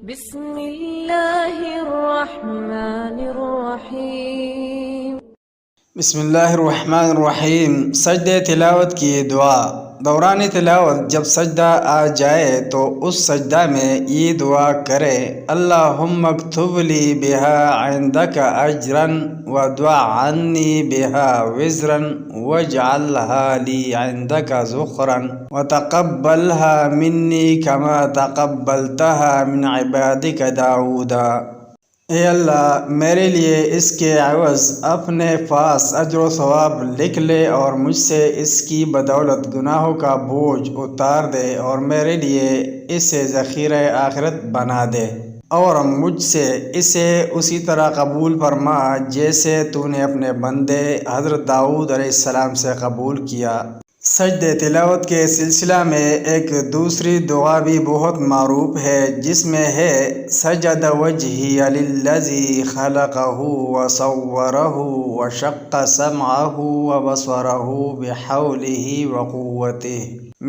بسم اللہ الرحمن الرحیم۔ بسم اللہ الرحمن الرحیم۔ سجدہ تلاوت کی دعا۔ دوران تلاوت جب سجدہ آ جائے تو اس سجدہ میں یہ دعا کرے: اللہم اکتب لی بہا عندک اجرا ودع عنی بہا وزرا واجعلہا لی عندک ذخرا وتقبلہا منی کما تقبلتہا من عبادک داؤدا۔ اے اللہ، میرے لیے اس کے عوض اپنے پاس اجر و ثواب لکھ لے اور مجھ سے اس کی بدولت گناہوں کا بوجھ اتار دے، اور میرے لیے اسے ذخیرہ آخرت بنا دے، اور مجھ سے اسے اسی طرح قبول فرما جیسے تو نے اپنے بندے حضرت داؤد علیہ السلام سے قبول کیا۔ سجدہ تلاوت کے سلسلہ میں ایک دوسری دعا بھی بہت معروف ہے، جس میں ہے: سجد وجہی للذی خلقہ وصورہ وشق سمعہ وبصرہ بحولہ وقوتہ۔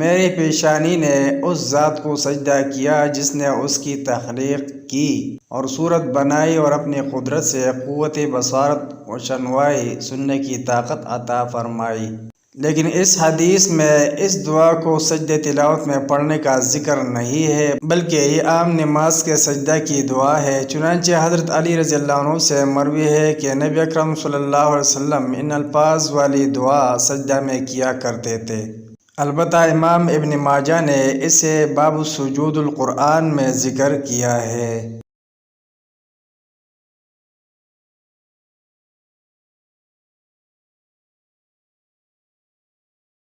میری پیشانی نے اس ذات کو سجدہ کیا جس نے اس کی تخلیق کی اور صورت بنائی اور اپنی قدرت سے قوت بصارت و شنوائی سننے کی طاقت عطا فرمائی۔ لیکن اس حدیث میں اس دعا کو سجدہ تلاوت میں پڑھنے کا ذکر نہیں ہے، بلکہ یہ عام نماز کے سجدہ کی دعا ہے۔ چنانچہ حضرت علی رضی اللہ عنہ سے مروی ہے کہ نبی اکرم صلی اللہ علیہ وسلم ان الفاظ والی دعا سجدہ میں کیا کرتے تھے۔ البتہ امام ابن ماجہ نے اسے باب سجود القرآن میں ذکر کیا ہے۔